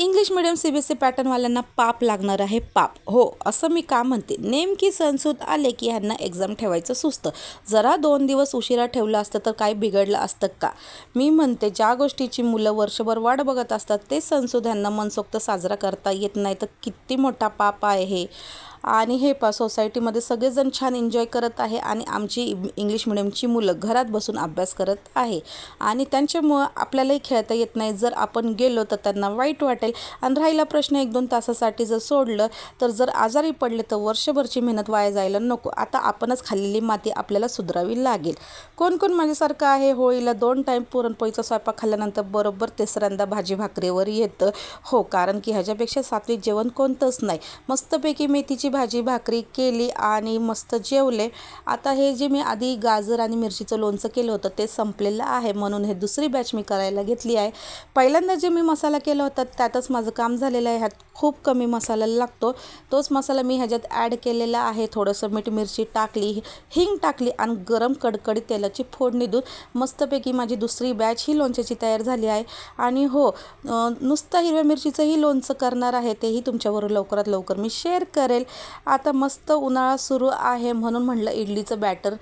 English medium CBSE पॅटर्नवाल्यांना पाप लागणार आहे पाप. हो, असं मी का म्हणते. नेमकी सणसूद आले की ह्यांना एक्झाम ठेवायचं सुचतं. जरा 2 दिवस उशिरा ठेवलं असतं तर काय बिघडलं असतं का? मी म्हणते ज्या गोष्टीची मुलं वर्षभर वाट बघत असतात ते सणसूद ह्यांना मनसोक्त साजरा करता येत नाही तर किती मोठा पाप आहे हे. आणि हे सोसायटीमध्ये सगळेजण छान एन्जॉय करत आहे आणि आमची इंग्लिश मिडियमची मुलं घरात बसून अभ्यास करत आहे आणि त्यांच्यामुळं आपल्यालाही खेळता येत नाही. जर आपण गेलो तर त्यांना वाईट वाटेल आणि राहिला प्रश्न 1-2 तासासाठी जर सोडलं तर जर आजारी पडले तर वर्षभरची मेहनत वाया जायला नको. आता आपणच खाल्लेली माती आपल्याला सुधारावी लागेल. कोण कोण माझ्यासारखं आहे होळीला 2 टाईम पुरणपोळीचा स्वयंपाक खाल्ल्यानंतर बरोबर तिसऱ्यांदा भाजी भाकरीवर येतं. हो, कारण की ह्याच्यापेक्षा सात्विक जेवण कोणतंच नाही. मस्तपैकी मेथीची भाजी भाकरी केली आणि मस्त जेवले. आता हे जे मी आधी गाजर आणि मिरचीचं लोणचं केलं होतं ते संपलेलं आहे म्हणून हे दुसरी बॅच मी करायला घेतली आहे. पहिल्यांदा जे मी मसाला केला होता त्यातच माझं काम झालेलं आहे. ह्यात खूप कमी मसाला लागतो. तोच मसाला मी ह्याच्यात ॲड केलेला आहे. थोडंसं मीठ मिरची टाकली, हिंग टाकली आणि गरम कडकडीत तेलाची फोडणी देऊन मस्तपैकी माझी दुसरी बॅच ही लोणच्याची तयार झाली आहे. आणि हो, नुसतं हिरव्या मिरचीचंही लोणचं करणार आहे तेही तुमच्याबरोबर लवकरात लवकर मी शेअर करेल. आता मस्त उन्हाळा सुरू आहे म्हणून म्हटलं इडलीचं बॅटर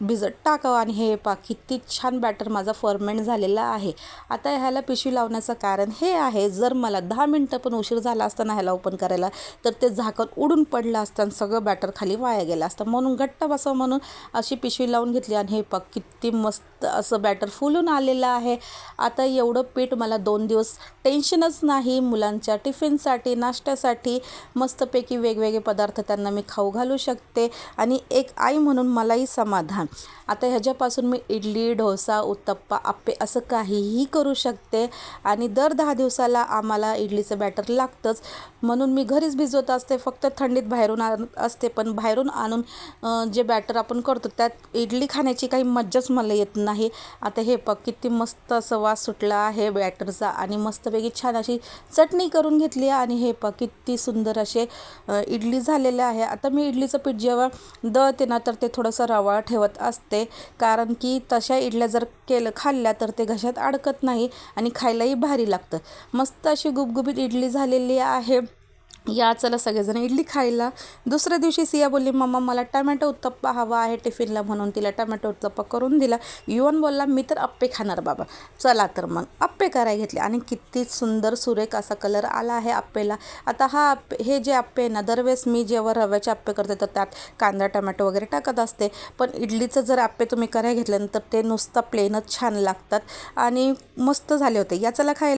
भिजत टाकावं आणि हे किती छान बॅटर माझा फर्मेंट झालेला आहे. आता ह्याला पिशवी लावण्याचं कारण हे आहे, जर मला 10 मिनटं पण उशीर झाला असता ना ह्याला ओपन करायला तर ते झाकण उडून पडलं असतं आणि सगळं बॅटर खाली वाया गेलं असतं. म्हणून घट्ट बसावं म्हणून अशी पिशवी लावून घेतली आणि हे किती मस्त असं बॅटर फुलून आलेलं आहे. आता एवढं पीठ मला 2 दिवस टेन्शनच नाही. मुलांच्या टिफिनसाठी, नाश्त्यासाठी मस्तपैकी वेगवेगळे पदार्थ त्यांना मी खाऊ घालू शकते आणि एक आई म्हणून मलाही समाधान. आता ह्याच्यापासून मी इडली, डोसा, उत्तप्पा, आप्पे असं काहीही करू शकते आणि दर 10 दिवसाला आम्हाला इडलीचं बॅटर लागतंच म्हणून मी घरीच भिजवत असते. फक्त थंडीत बाहेरून असते पण बाहेरून आणून जे बॅटर आपण करतो त्यात इडली खाण्याची काही मज्जाच मला येत नाही. आता हे किती मस्त असं वास सुटला आहे बॅटरचा आणि मस्तपैकी छान अशी चटणी करून घेतली आणि हे किती सुंदर असे इडली झालेले आहे. आता मी इडलीचं पीठ जेव्हा दळते ना तर ते थोडंसं रवाळ ठेवत असते कारण की तशा इडल्या जर खाल्ल्या तर ते घशात अडकत नाही आणि खायलाही भारी लागतं. मस्त अशी गुबगुबीत इडली झालेली आहे. या चला सगळेजण इडली खायला. दुसऱ्या दिवशी सिया बोलली मम्मा मला टमॅटो उत्तप्पा हवा आहे टिफिनला म्हणून तिला टमॅटो उत्तप्पा करून दिला. युवन बोलला मी तर अप्पे खाणार बाबा. चला तर मग अप्पे करायला घेतले आणि किती सुंदर सुरेख असा कलर आला आहे अप्पेला. आता हे जे अप्पे आहे ना दरवेळेस मी जेव्हा रव्याचे अप्पे करते तर त्यात कांदा टमॅटो वगैरे टाकत असते पण इडलीचं जर अप्पे तुम्ही करायला घेतल्यानंतर ते नुसतं प्लेनच छान लागतात आणि मस्त झाले होते. या चला खायला.